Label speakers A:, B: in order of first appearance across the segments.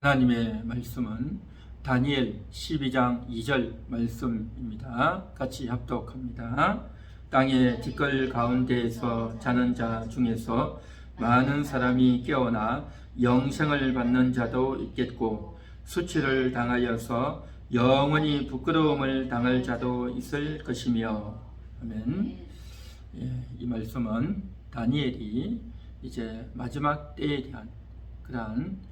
A: 하나님의 말씀은 다니엘 12장 2절 말씀입니다. 같이 합독합니다. 땅의 티끌 가운데에서 자는 자 중에서 많은 사람이 깨어나 영생을 받는 자도 있겠고 수치를 당하여서 영원히 부끄러움을 당할 자도 있을 것이며. 아멘. 이 말씀은 다니엘이 이제 마지막 때에 대한 그러한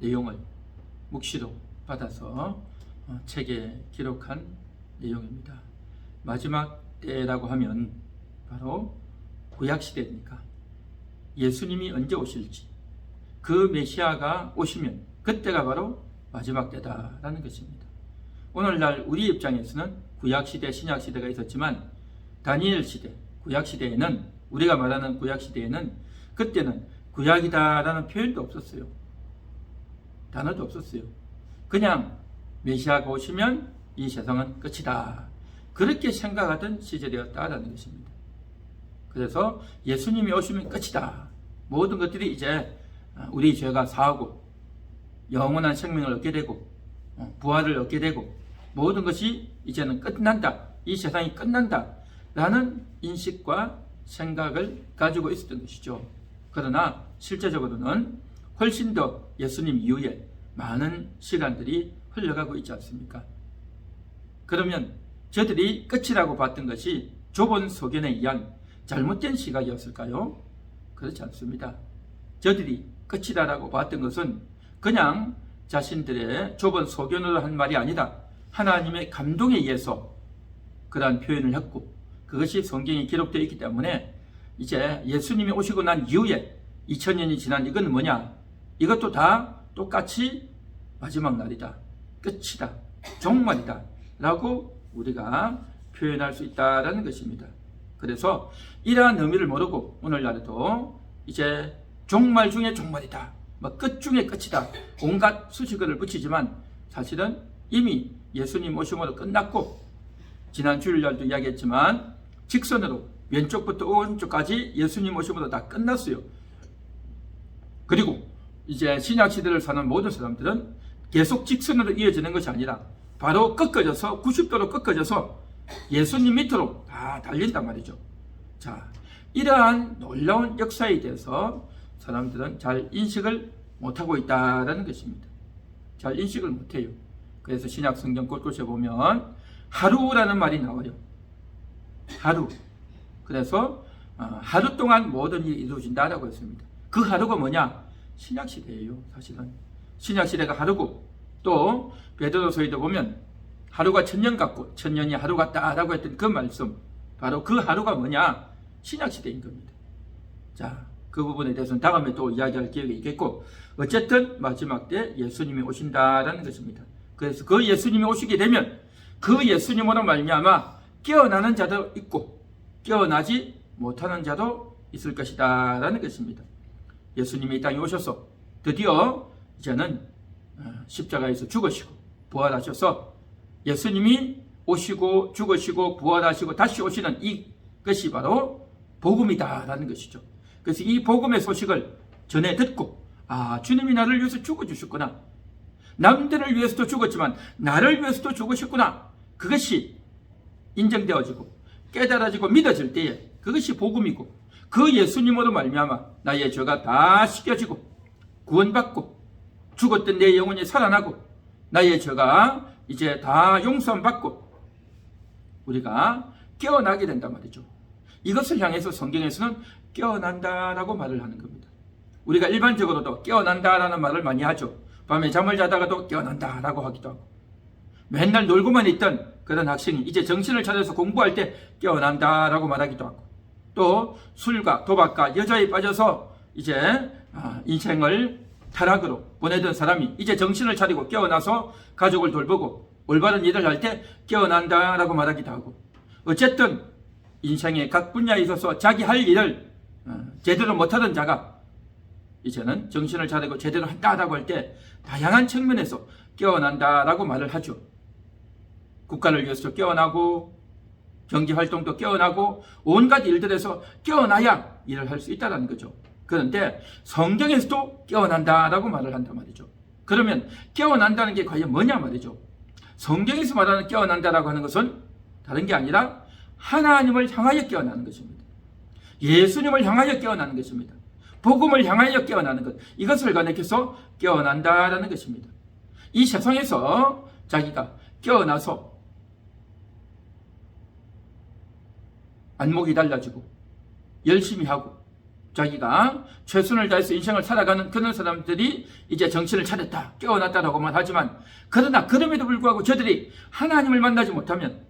A: 내용을 묵시로 받아서 책에 기록한 내용입니다. 마지막 때라고 하면 바로 구약시대니까 예수님이 언제 오실지, 그 메시아가 오시면 그때가 바로 마지막 때다라는 것입니다. 오늘날 우리 입장에서는 구약시대, 신약시대가 있었지만 다니엘 시대, 구약시대에는, 우리가 말하는 구약시대에는 그때는 구약이다라는 표현도 없었어요. 단어도 없었어요. 그냥 메시아가 오시면 이 세상은 끝이다, 그렇게 생각하던 시절이었다라는 것입니다. 그래서 예수님이 오시면 끝이다, 모든 것들이 이제 우리 죄가 사하고 영원한 생명을 얻게 되고 부활을 얻게 되고 모든 것이 이제는 끝난다, 이 세상이 끝난다 라는 인식과 생각을 가지고 있었던 것이죠. 그러나 실제적으로는 훨씬 더 예수님 이후에 많은 시간들이 흘러가고 있지 않습니까? 그러면 저들이 끝이라고 봤던 것이 좁은 소견에 의한 잘못된 시각이었을까요? 그렇지 않습니다. 저들이 끝이다라고 봤던 것은 그냥 자신들의 좁은 소견으로 한 말이 아니라 하나님의 감동에 의해서 그러한 표현을 했고, 그것이 성경에 기록되어 있기 때문에 이제 예수님이 오시고 난 이후에 2000년이 지난 이건 뭐냐? 이것도 다 똑같이 마지막 날이다, 끝이다, 종말이다 라고 우리가 표현할 수 있다는 것입니다. 그래서 이러한 의미를 모르고 오늘날에도 이제 종말 중에 종말이다, 끝 중에 끝이다, 온갖 수식어를 붙이지만 사실은 이미 예수님 오심으로 끝났고, 지난 주일날도 이야기했지만 직선으로 왼쪽부터 오른쪽까지 예수님 오심으로 다 끝났어요. 그리고 이제 신약시대를 사는 모든 사람들은 계속 직선으로 이어지는 것이 아니라 바로 꺾어져서 90도로 꺾어져서 예수님 밑으로 다 달린단 말이죠. 자, 이러한 놀라운 역사에 대해서 사람들은 잘 인식을 못하고 있다는 것입니다. 잘 인식을 못해요. 그래서 신약 성경 곳곳에 보면 하루라는 말이 나와요. 하루. 그래서 하루 동안 모든 일이 이루어진다라고 했습니다. 그 하루가 뭐냐? 신약시대예요. 사실은 신약시대가 하루고, 또 베드로서에도 보면 하루가 천년 같고 천년이 하루 같다라고 했던 그 말씀, 바로 그 하루가 뭐냐? 신약시대인 겁니다. 자, 그 부분에 대해서는 다음에 또 이야기할 기회가 있겠고, 어쨌든 마지막 때 예수님이 오신다라는 것입니다. 그래서 그 예수님이 오시게 되면 그 예수님으로 말미암아 깨어나는 자도 있고 깨어나지 못하는 자도 있을 것이다 라는 것입니다. 예수님이 이 땅에 오셔서 드디어 이제는 십자가에서 죽으시고 부활하셔서, 예수님이 오시고 죽으시고 부활하시고 다시 오시는 이것이 바로 복음이다 라는 것이죠. 그래서 이 복음의 소식을 전해 듣고, 주님이 나를 위해서 죽어주셨구나, 남들을 위해서도 죽었지만 나를 위해서도 죽으셨구나, 그것이 인정되어지고 깨달아지고 믿어질 때에 그것이 복음이고, 그 예수님으로 말미암아 나의 죄가 다 씻겨지고 구원받고 죽었던 내 영혼이 살아나고 나의 죄가 이제 다 용서받고 우리가 깨어나게 된단 말이죠. 이것을 향해서 성경에서는 깨어난다라고 말을 하는 겁니다. 우리가 일반적으로도 깨어난다라는 말을 많이 하죠. 밤에 잠을 자다가도 깨어난다라고 하기도 하고, 맨날 놀고만 있던 그런 학생이 이제 정신을 차려서 공부할 때 깨어난다라고 말하기도 하고, 또 술과 도박과 여자에 빠져서 이제 인생을 타락으로 보내던 사람이 이제 정신을 차리고 깨어나서 가족을 돌보고 올바른 일을 할 때 깨어난다라고 말하기도 하고, 어쨌든 인생의 각 분야에 있어서 자기 할 일을 제대로 못하던 자가 이제는 정신을 차리고 제대로 한다라고 할 때 다양한 측면에서 깨어난다라고 말을 하죠. 국가를 위해서 깨어나고 경제활동도 깨어나고 온갖 일들에서 깨어나야 일을 할 수 있다는 거죠. 그런데 성경에서도 깨어난다라고 말을 한단 말이죠. 그러면 깨어난다는 게 과연 뭐냐 말이죠. 성경에서 말하는 깨어난다라고 하는 것은 다른 게 아니라 하나님을 향하여 깨어나는 것입니다. 예수님을 향하여 깨어나는 것입니다. 복음을 향하여 깨어나는 것, 이것을 가리켜서 깨어난다라는 것입니다. 이 세상에서 자기가 깨어나서 안목이 달라지고 열심히 하고 자기가 최선을 다해서 인생을 살아가는 그런 사람들이 이제 정신을 차렸다, 깨어났다라고만 하지만, 그러나 그럼에도 불구하고 저들이 하나님을 만나지 못하면,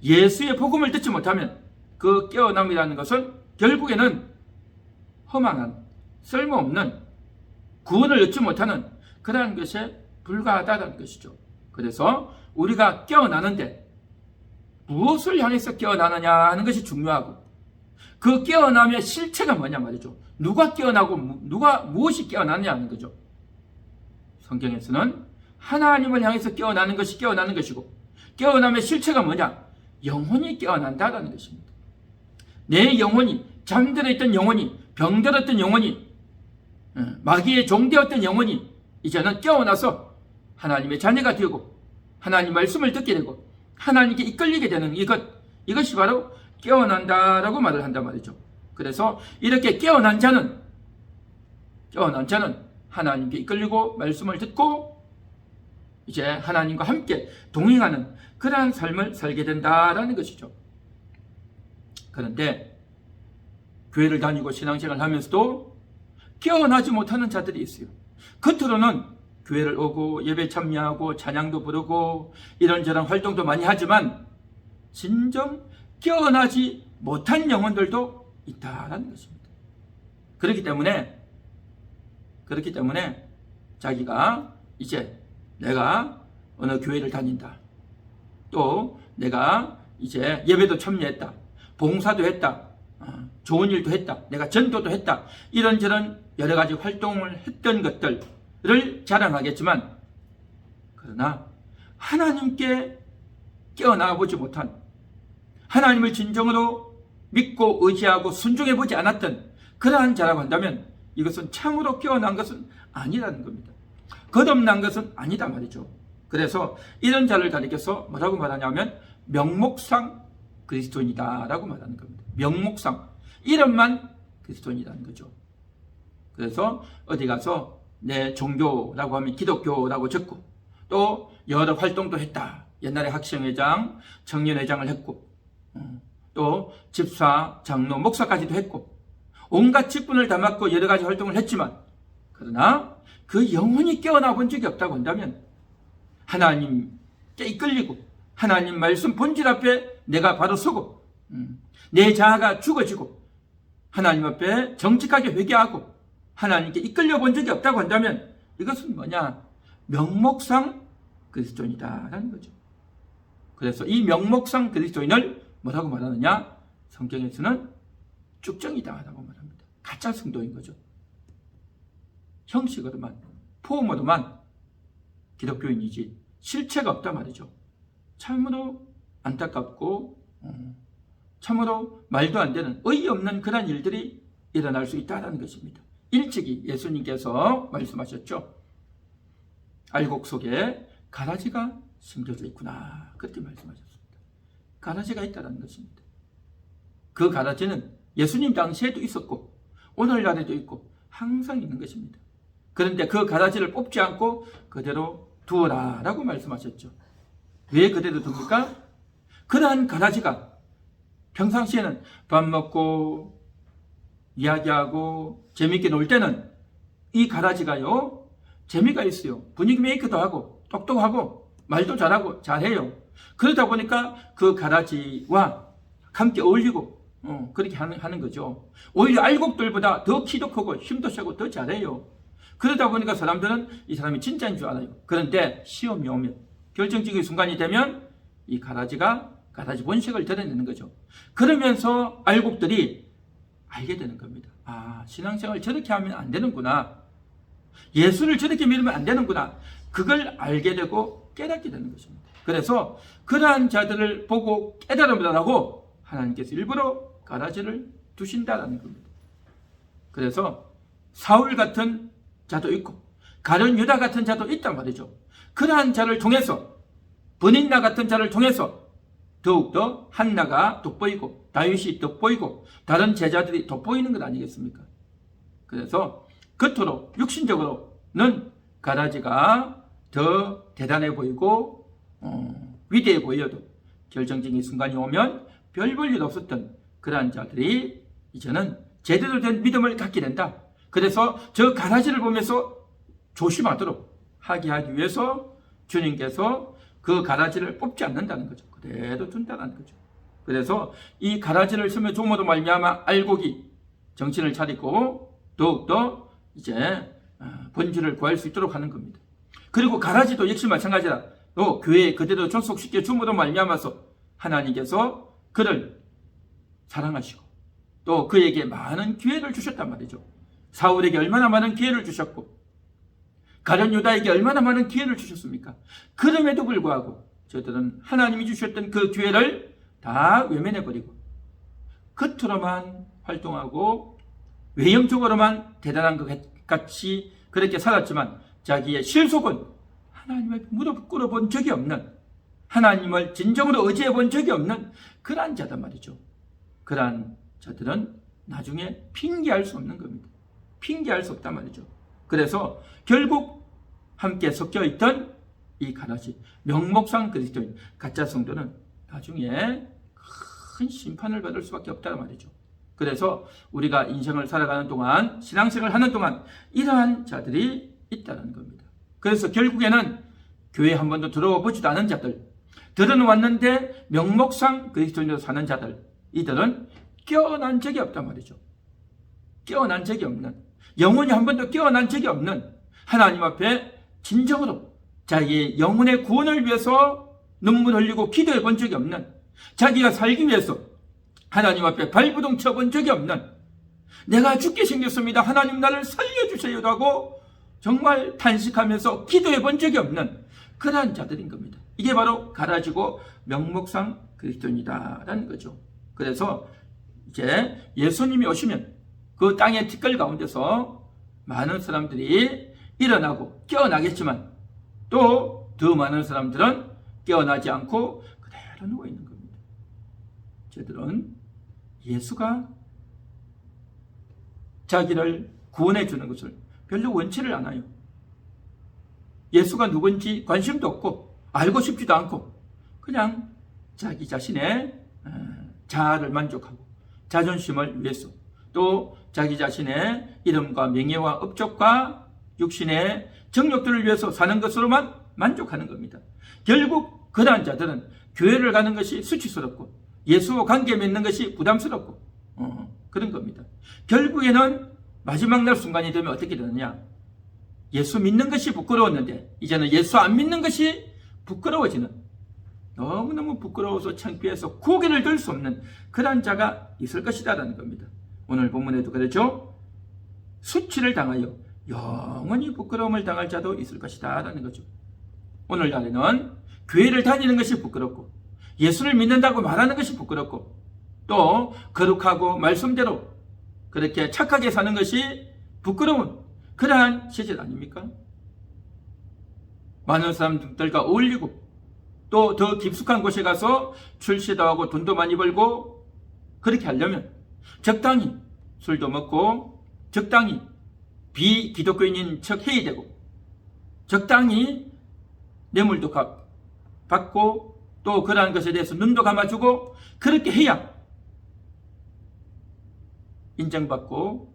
A: 예수의 복음을 듣지 못하면 그 깨어남이라는 것은 결국에는 허망한, 쓸모없는, 구원을 얻지 못하는 그러한 것에 불과하다는 것이죠. 그래서 우리가 깨어나는데 무엇을 향해서 깨어나느냐 하는 것이 중요하고, 그 깨어남의 실체가 뭐냐 말이죠. 누가 깨어나고 누가 무엇이 깨어나느냐 하는 거죠. 성경에서는 하나님을 향해서 깨어나는 것이 깨어나는 것이고, 깨어남의 실체가 뭐냐? 영혼이 깨어난다라는 것입니다. 내 영혼이, 잠들어 있던 영혼이, 병들었던 영혼이, 마귀의 종되었던 영혼이 이제는 깨어나서 하나님의 자녀가 되고 하나님 말씀을 듣게 되고 하나님께 이끌리게 되는 이것이 바로 깨어난다라고 말을 한단 말이죠. 그래서 이렇게 깨어난 자는 하나님께 이끌리고 말씀을 듣고 이제 하나님과 함께 동행하는 그러한 삶을 살게 된다라는 것이죠. 그런데 교회를 다니고 신앙생활을 하면서도 깨어나지 못하는 자들이 있어요. 겉으로는 교회를 오고 예배 참여하고 찬양도 부르고 이런저런 활동도 많이 하지만 진정 깨어나지 못한 영혼들도 있다라는 것입니다. 그렇기 때문에 자기가 이제 내가 어느 교회를 다닌다, 또 내가 이제 예배도 참여했다, 봉사도 했다, 좋은 일도 했다, 내가 전도도 했다, 이런저런 여러 가지 활동을 했던 것들을 자랑하겠지만, 그러나 하나님께 깨어나 보지 못한, 하나님을 진정으로 믿고 의지하고 순종해 보지 않았던 그러한 자라고 한다면 이것은 참으로 깨어난 것은 아니라는 겁니다. 거듭난 것은 아니다 말이죠. 그래서 이런 자를 가리켜서 뭐라고 말하냐면 명목상 그리스도인이다 라고 말하는 겁니다. 명목상, 이름만 그리스도인이라는 거죠. 그래서 어디 가서 내 종교라고 하면 기독교라고 적고, 또 여러 활동도 했다. 옛날에 학생회장, 청년회장을 했고, 또 집사, 장로, 목사까지도 했고, 온갖 직분을 다 맡고 여러 가지 활동을 했지만, 그러나 그 영혼이 깨어나 본 적이 없다고 한다면 하나님께 이끌리고 하나님 말씀 본질 앞에 내가 바로 서고 내 자아가 죽어지고 하나님 앞에 정직하게 회개하고 하나님께 이끌려 본 적이 없다고 한다면 이것은 뭐냐? 명목상 그리스도인이다라는 거죠. 그래서 이 명목상 그리스도인을 뭐라고 말하느냐? 성경에서는 쭉정이다라고 말합니다. 가짜 성도인 거죠. 형식으로만, 포함으로만 기독교인이지 실체가 없단 말이죠. 참으로 안타깝고 참으로 말도 안 되는 어이없는 그런 일들이 일어날 수 있다는 것입니다. 일찍이 예수님께서 말씀하셨죠. 알곡 속에 가라지가 심겨져 있구나, 그렇게 말씀하셨습니다. 가라지가 있다는 것입니다. 그 가라지는 예수님 당시에도 있었고 오늘날에도 있고 항상 있는 것입니다. 그런데 그 가라지를 뽑지 않고 그대로 두어라 라고 말씀하셨죠. 왜 그대로 둡니까? 그러한 가라지가 평상시에는 밥 먹고 이야기하고 재밌게 놀 때는 이 가라지가요 재미가 있어요. 분위기 메이크도 하고 똑똑하고 말도 잘하고 잘해요. 그러다 보니까 그 가라지와 함께 어울리고 그렇게 하는 거죠. 오히려 알곡들보다 더 키도 크고 힘도 세고 더 잘해요. 그러다 보니까 사람들은 이 사람이 진짜인 줄 알아요. 그런데 시험이 오면, 결정적인 순간이 되면 이 가라지 본색을 드러내는 거죠. 그러면서 알곡들이 알게 되는 겁니다. 아, 신앙생활을 저렇게 하면 안 되는구나. 예수를 저렇게 믿으면 안 되는구나. 그걸 알게 되고 깨닫게 되는 것입니다. 그래서 그러한 자들을 보고 깨달으라고 하나님께서 일부러 가라지를 두신다라는 겁니다. 그래서 사울 같은 자도 있고 가룟 유다 같은 자도 있단 말이죠. 그러한 자를 통해서 브닌나 같은 자를 통해서 더욱더 한나가 돋보이고 다윗이 돋보이고 다른 제자들이 돋보이는 것 아니겠습니까? 그래서 겉으로 육신적으로는 가라지가 더 대단해 보이고 위대해 보여도 결정적인 순간이 오면 별 볼 일 없었던 그러한 자들이 이제는 제대로 된 믿음을 갖게 된다. 그래서 저 가라지를 보면서 조심하도록 하게 하기 위해서 주님께서 그 가라지를 뽑지 않는다는 거죠. 그대로 둔다는 거죠. 그래서 이 가라지를 쓰며 조모도 말미암아 알곡이 정신을 차리고 더욱더 이제 본질을 구할 수 있도록 하는 겁니다. 그리고 가라지도 역시 마찬가지라 또 교회에 그대로 존속시켜 주모도 말미암아서 하나님께서 그를 사랑하시고 또 그에게 많은 기회를 주셨단 말이죠. 사울에게 얼마나 많은 기회를 주셨고 가룟 유다에게 얼마나 많은 기회를 주셨습니까? 그럼에도 불구하고 저들은 하나님이 주셨던 그 기회를 다 외면해버리고 겉으로만 활동하고 외형적으로만 대단한 것 같이 그렇게 살았지만 자기의 실속은 하나님을 무릎 꿇어본 적이 없는, 하나님을 진정으로 의지해 본 적이 없는 그러한 자단 말이죠. 그러한 자들은 나중에 핑계할 수 없는 겁니다. 핑계할 수 없단 말이죠. 그래서 결국 함께 섞여 있던 이 가라지 명목상 그리스도인 가짜 성도는 나중에 큰 심판을 받을 수밖에 없다는 말이죠. 그래서 우리가 인생을 살아가는 동안, 신앙생활을 하는 동안 이러한 자들이 있다는 겁니다. 그래서 결국에는 교회 한 번도 들어와 보지도 않은 자들, 들은 왔는데 명목상 그리스도인으로 사는 자들, 이들은 깨어난 적이 없단 말이죠. 깨어난 적이 없는, 영혼이 한 번도 깨어난 적이 없는, 하나님 앞에 진정으로 자기의 영혼의 구원을 위해서 눈물 흘리고 기도해 본 적이 없는, 자기가 살기 위해서 하나님 앞에 발부둥 쳐본 적이 없는, 내가 죽게 생겼습니다, 하나님 나를 살려주세요도 하고 정말 탄식하면서 기도해 본 적이 없는 그러한 자들인 겁니다. 이게 바로 가라지고 명목상 그리스도인이다라는 거죠. 그래서 이제 예수님이 오시면 그 땅의 티끌 가운데서 많은 사람들이 일어나고 깨어나겠지만 또 더 많은 사람들은 깨어나지 않고 그대로 누워 있는 겁니다. 저들은 예수가 자기를 구원해 주는 것을 별로 원치를 않아요. 예수가 누군지 관심도 없고 알고 싶지도 않고 그냥 자기 자신의 자아를 만족하고 자존심을 위해서 또 자기 자신의 이름과 명예와 업적과 육신의 정욕들을 위해서 사는 것으로만 만족하는 겁니다. 결국 그러한 자들은 교회를 가는 것이 수치스럽고 예수와 관계 맺는 것이 부담스럽고 그런 겁니다. 결국에는 마지막 날 순간이 되면 어떻게 되느냐, 예수 믿는 것이 부끄러웠는데 이제는 예수 안 믿는 것이 부끄러워지는, 너무너무 부끄러워서 창피해서 고개를 들 수 없는 그런 자가 있을 것이다라는 겁니다. 오늘 본문에도 그렇죠. 수치를 당하여 영원히 부끄러움을 당할 자도 있을 것이다라는 거죠. 오늘날에는 교회를 다니는 것이 부끄럽고 예수를 믿는다고 말하는 것이 부끄럽고 또 거룩하고 말씀대로 그렇게 착하게 사는 것이 부끄러운 그러한 시절 아닙니까? 많은 사람들과 어울리고 또 더 깊숙한 곳에 가서 출세도 하고 돈도 많이 벌고 그렇게 하려면 적당히 술도 먹고 적당히 비기독교인인 척 해야 되고 적당히 뇌물도 받고 또 그러한 것에 대해서 눈도 감아주고 그렇게 해야 인정받고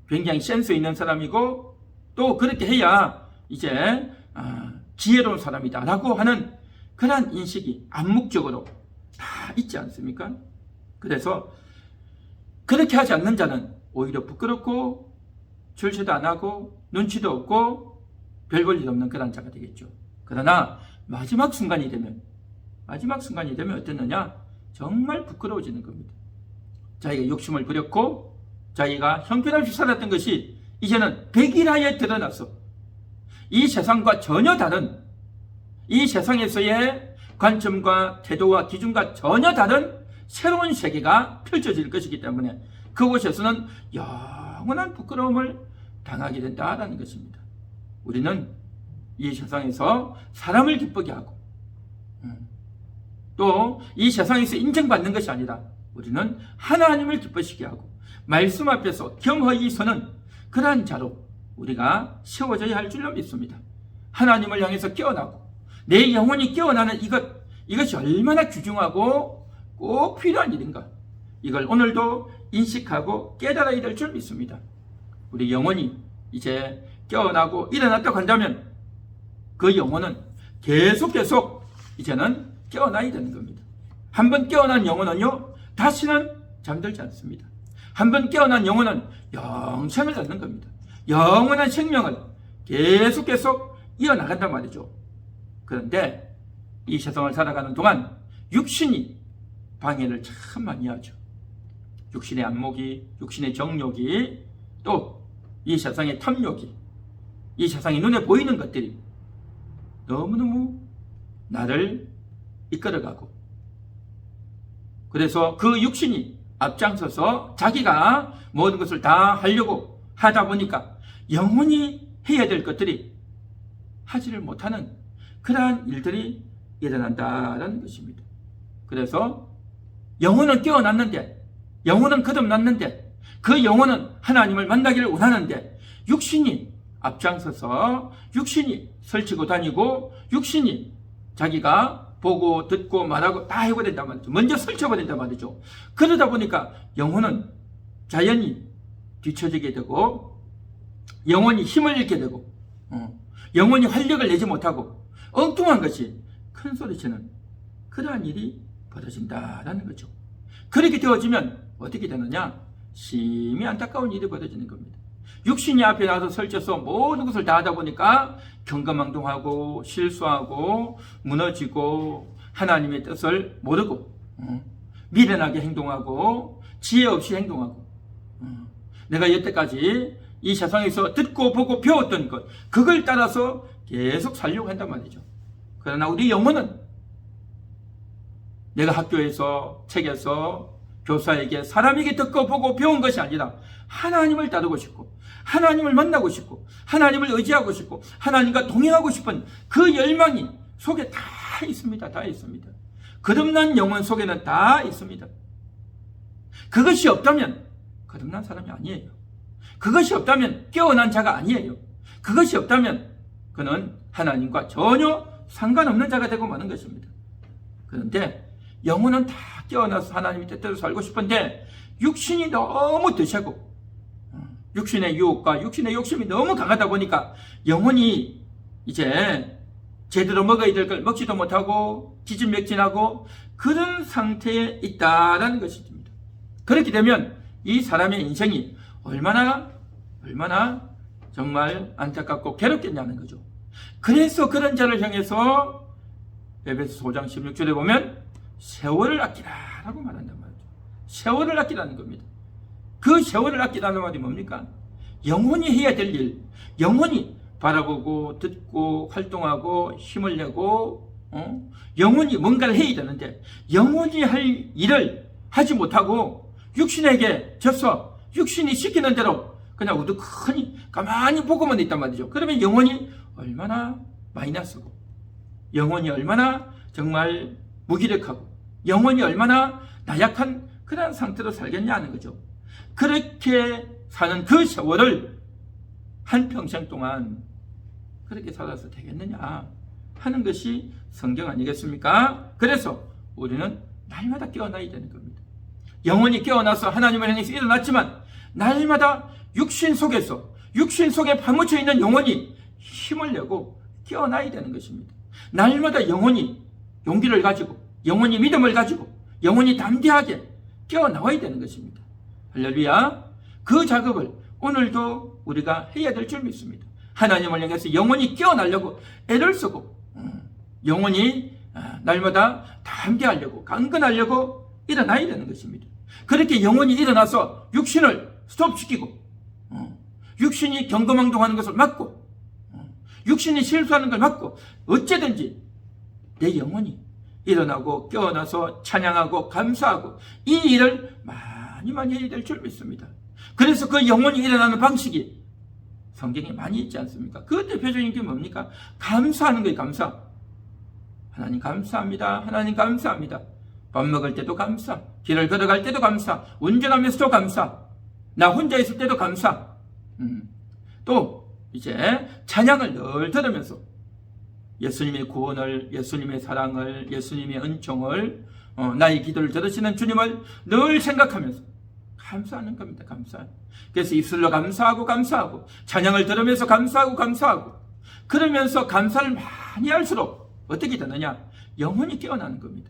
A: 굉장히 센스 있는 사람이고 또 그렇게 해야 이제 지혜로운 사람이다 라고 하는 그러한 인식이 암묵적으로 다 있지 않습니까? 그래서 그렇게 하지 않는 자는 오히려 부끄럽고 출세도 안 하고 눈치도 없고 별 볼 일 없는 그런 자가 되겠죠. 그러나 마지막 순간이 되면 어땠느냐? 정말 부끄러워지는 겁니다. 자기가 욕심을 부렸고 자기가 형편없이 살았던 것이 이제는 백일하에 드러나서 이 세상과 전혀 다른, 이 세상에서의 관점과 태도와 기준과 전혀 다른 새로운 세계가 펼쳐질 것이기 때문에 그곳에서는 영원한 부끄러움을 당하게 된다라는 것입니다. 우리는 이 세상에서 사람을 기쁘게 하고 또 이 세상에서 인정받는 것이 아니라 우리는 하나님을 기쁘시게 하고 말씀 앞에서 겸허히 서는 그러한 자로 우리가 세워져야 할 줄로 믿습니다. 하나님을 향해서 깨어나고 내 영혼이 깨어나는 이것이 얼마나 귀중하고 꼭 필요한 일인가, 이걸 오늘도 인식하고 깨달아야 될 줄 믿습니다. 우리 영혼이 이제 깨어나고 일어났다고 한다면 그 영혼은 계속 이제는 깨어나야 되는 겁니다. 한번 깨어난 영혼은요, 다시는 잠들지 않습니다. 한번 깨어난 영혼은 영생을 얻는 겁니다. 영원한 생명을 계속 이어나간단 말이죠. 그런데 이 세상을 살아가는 동안 육신이 방해를 참 많이 하죠. 육신의 안목이, 육신의 정욕이, 또 이 세상의 탐욕이, 이 세상의 눈에 보이는 것들이 너무너무 나를 이끌어가고, 그래서 그 육신이 앞장서서 자기가 모든 것을 다 하려고 하다 보니까 영원히 해야 될 것들이 하지를 못하는 그러한 일들이 일어난다는 것입니다. 그래서 영혼은 깨어났는데, 영혼은 거듭났는데, 그 영혼은 하나님을 만나기를 원하는데 육신이 앞장서서 육신이 설치고 다니고 육신이 자기가 보고 듣고 말하고 다 해버린단 말이죠. 먼저 설쳐버린단 말이죠. 그러다 보니까 영혼은 자연히 뒤처지게 되고 영혼이 힘을 잃게 되고 영혼이 활력을 내지 못하고 엉뚱한 것이 큰 소리치는 그러한 일이 벌어진다라는 거죠. 그렇게 되어지면 어떻게 되느냐? 심히 안타까운 일이 벌어지는 겁니다. 육신이 앞에 나서 설쳐서 모든 것을 다 하다 보니까 경거망동하고 실수하고 무너지고 하나님의 뜻을 모르고 미련하게 행동하고 지혜 없이 행동하고 내가 여태까지 이 세상에서 듣고 보고 배웠던 것, 그걸 따라서 계속 살려고 한단 말이죠. 그러나 우리 영혼은 내가 학교에서, 책에서, 교사에게, 사람에게 듣고 보고 배운 것이 아니라 하나님을 따르고 싶고 하나님을 만나고 싶고 하나님을 의지하고 싶고 하나님과 동행하고 싶은 그 열망이 속에 다 있습니다. 다 있습니다. 거듭난 영혼 속에는 다 있습니다. 그것이 없다면 거듭난 사람이 아니에요. 그것이 없다면 깨어난 자가 아니에요. 그것이 없다면 그는 하나님과 전혀 상관없는 자가 되고 마는 것입니다. 그런데 영혼은 다 깨어나서 하나님의 뜻대로 살고 싶은데 육신이 너무 드세고 육신의 유혹과 육신의 욕심이 너무 강하다 보니까 영혼이 이제 제대로 먹어야 될 걸 먹지도 못하고 기진맥진하고 그런 상태에 있다라는 것입니다. 그렇게 되면 이 사람의 인생이 얼마나 정말 안타깝고 괴롭겠냐는 거죠. 그래서 그런 자를 향해서 에베소 5장 16절에 보면 세월을 아끼라라고 말한단 말이죠. 세월을 아끼라는 겁니다. 그 세월을 아끼라는 말이 뭡니까? 영혼이 해야 될 일, 영혼이 바라보고 듣고 활동하고 힘을 내고 영혼이 뭔가를 해야 되는데 영혼이 할 일을 하지 못하고 육신에게 져서 육신이 시키는 대로 그냥 우두커니 가만히 보고만 있단 말이죠. 그러면 영혼이 얼마나 마이너스고 영혼이 얼마나 정말 무기력하고 영혼이 얼마나 나약한 그런 상태로 살겠냐 하는 거죠. 그렇게 사는 그 세월을 한평생 동안 그렇게 살아서 되겠느냐 하는 것이 성경 아니겠습니까? 그래서 우리는 날마다 깨어나야 되는 겁니다. 영혼이 깨어나서 하나님을 향해서 일어났지만 날마다 육신 속에 파묻혀 있는 영혼이 힘을 내고 깨어나야 되는 것입니다. 날마다 영혼이 용기를 가지고 영혼이 믿음을 가지고 영혼이 담대하게 깨어나와야 되는 것입니다. 할렐루야. 그 작업을 오늘도 우리가 해야 될 줄 믿습니다. 하나님을 향해서 영혼이 깨어나려고 애를 쓰고 영혼이 날마다 담대하려고 강건하려고 일어나야 되는 것입니다. 그렇게 영혼이 일어나서 육신을 스톱시키고 육신이 경거망동하는 것을 막고 육신이 실수하는 걸 막고 어째든지 내 영혼이 일어나고 깨어나서 찬양하고 감사하고 이 일을 많이 해야 될 줄 믿습니다. 그래서 그 영혼이 일어나는 방식이 성경에 많이 있지 않습니까? 그 대표적인 게 뭡니까? 감사하는 거예요. 감사. 하나님 감사합니다. 하나님 감사합니다. 밥 먹을 때도 감사, 길을 걸어갈 때도 감사, 운전하면서도 감사, 나 혼자 있을 때도 감사. 또 이제 찬양을 늘 들으면서 예수님의 구원을, 예수님의 사랑을, 예수님의 은총을, 나의 기도를 들으시는 주님을 늘 생각하면서 감사하는 겁니다. 감사. 그래서 입술로 감사하고 감사하고, 찬양을 들으면서 감사하고 감사하고, 그러면서 감사를 많이 할수록 어떻게 되느냐? 영혼이 깨어나는 겁니다.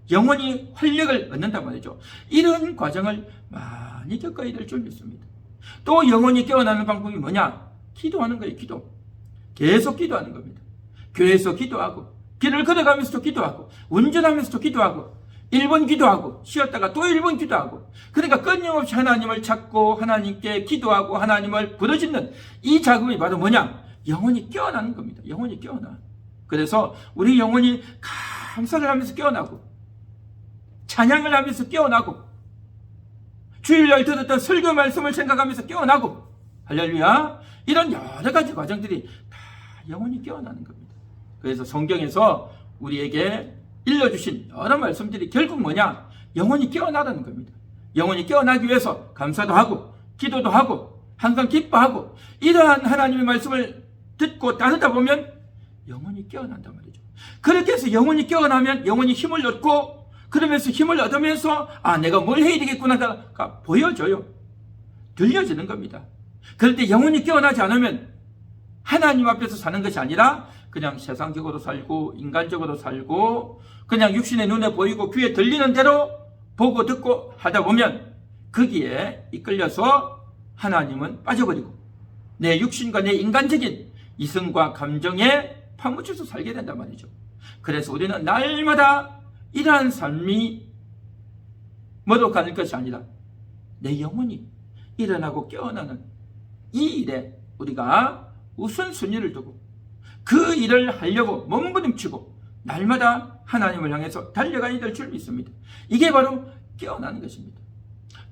A: 영혼이 활력을 얻는단 말이죠. 이런 과정을 많이 겪어야 될 줄 믿습니다. 또 영혼이 깨어나는 방법이 뭐냐? 기도하는 거예요. 기도. 계속 기도하는 겁니다. 교회에서 기도하고, 길을 걸어가면서도 기도하고, 운전하면서도 기도하고, 1분 기도하고, 쉬었다가 또 1분 기도하고, 그러니까 끊임없이 하나님을 찾고 하나님께 기도하고 하나님을 부르짖는 이 작업이 바로 뭐냐? 영혼이 깨어나는 겁니다. 영혼이 깨어나. 그래서 우리 영혼이 감사를 하면서 깨어나고, 찬양을 하면서 깨어나고, 주일날 들었던 설교 말씀을 생각하면서 깨어나고, 할렐루야. 이런 여러 가지 과정들이 다 영혼이 깨어나는 겁니다. 그래서 성경에서 우리에게 일러주신 여러 말씀들이 결국 뭐냐? 영혼이 깨어나라는 겁니다. 영혼이 깨어나기 위해서 감사도 하고, 기도도 하고, 항상 기뻐하고, 이러한 하나님의 말씀을 듣고 따르다 보면 영혼이 깨어난단 말이죠. 그렇게 해서 영혼이 깨어나면 영혼이 힘을 얻고, 그러면서 힘을 얻으면서 내가 뭘 해야 되겠구나가 보여져요. 들려지는 겁니다. 그런데 영혼이 깨어나지 않으면 하나님 앞에서 사는 것이 아니라 그냥 세상적으로 살고 인간적으로 살고 그냥 육신의 눈에 보이고 귀에 들리는 대로 보고 듣고 하다 보면 거기에 이끌려서 하나님은 빠져버리고 내 육신과 내 인간적인 이성과 감정에 파묻혀서 살게 된단 말이죠. 그래서 우리는 날마다 이러한 삶이 뭐로 가는 것이 아니라 내 영혼이 일어나고 깨어나는 이 일에 우리가 우선순위를 두고 그 일을 하려고 몸부림치고 날마다 하나님을 향해서 달려가야 될 줄 믿습니다. 이게 바로 깨어나는 것입니다.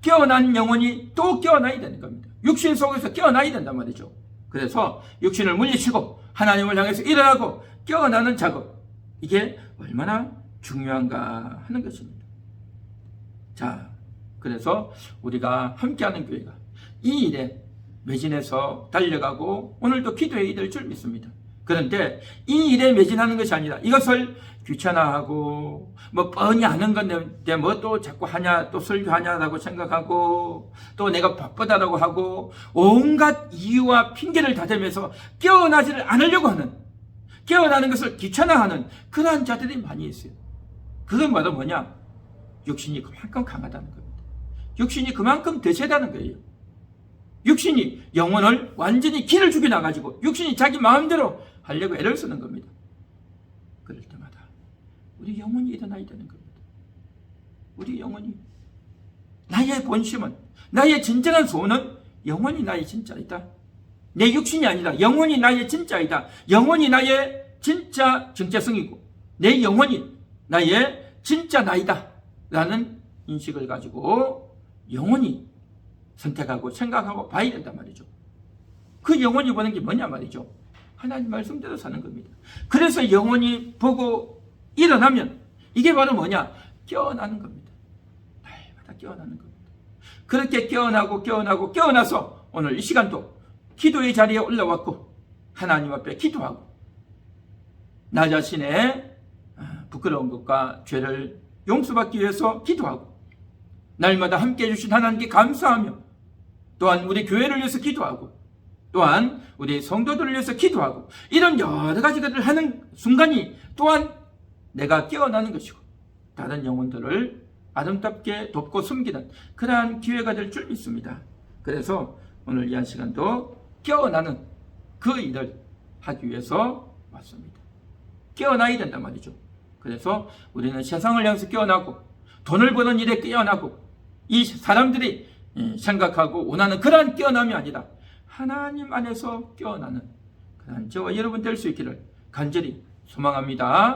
A: 깨어난 영혼이 또 깨어나야 되는 겁니다. 육신 속에서 깨어나야 된단 말이죠. 그래서 육신을 물리치고 하나님을 향해서 일어나고 깨어나는 작업, 이게 얼마나 중요한가 하는 것입니다. 자, 그래서 우리가 함께하는 교회가 이 일에 매진해서 달려가고 오늘도 기도해야 될 줄 믿습니다. 그런데 이 일에 매진하는 것이 아니라 이것을 귀찮아하고 뻔히 아는 건데 또 자꾸 하냐, 또 설교하냐라고 생각하고 또 내가 바쁘다라고 하고 온갖 이유와 핑계를 다 대면서 깨어나지를 않으려고 하는, 깨어나는 것을 귀찮아하는 그러한 자들이 많이 있어요. 그건 바로 뭐냐? 육신이 그만큼 강하다는 겁니다. 육신이 그만큼 대세다는 거예요. 육신이 영혼을 완전히 기를 죽여놔가지고 육신이 자기 마음대로 하려고 애를 쓰는 겁니다. 그럴 때마다 우리 영혼이 일어나야 되는 겁니다. 우리 영혼이, 나의 본심은, 나의 진정한 소원은 영혼이 나의 진짜이다. 내 육신이 아니라 영혼이 나의 진짜이다. 영혼이 나의 진짜 정체성이고 내 영혼이 나의 진짜 나이다 라는 인식을 가지고 영혼이 선택하고 생각하고 봐야 된단 말이죠. 그 영혼이 보는 게 뭐냐 말이죠. 하나님 말씀대로 사는 겁니다. 그래서 영혼이 보고 일어나면 이게 바로 뭐냐? 깨어나는 겁니다. 날마다 깨어나는 겁니다. 그렇게 깨어나서 오늘 이 시간도 기도의 자리에 올라왔고 하나님 앞에 기도하고 나 자신의 부끄러운 것과 죄를 용서받기 위해서 기도하고 날마다 함께해 주신 하나님께 감사하며 또한 우리 교회를 위해서 기도하고 또한 우리 성도들을 위해서 기도하고 이런 여러 가지들을 하는 순간이 또한 내가 깨어나는 것이고 다른 영혼들을 아름답게 돕고 섬기는 그러한 기회가 될 줄 믿습니다. 그래서 오늘 이 한 시간도 깨어나는 그 일을 하기 위해서 왔습니다. 깨어나야 된단 말이죠. 그래서 우리는 세상을 향해서 깨어나고 돈을 버는 일에 깨어나고 이 사람들이 생각하고 원하는 그러한 깨어남이 아니라 하나님 안에서 깨어나는 그러한 저와 여러분 될 수 있기를 간절히 소망합니다.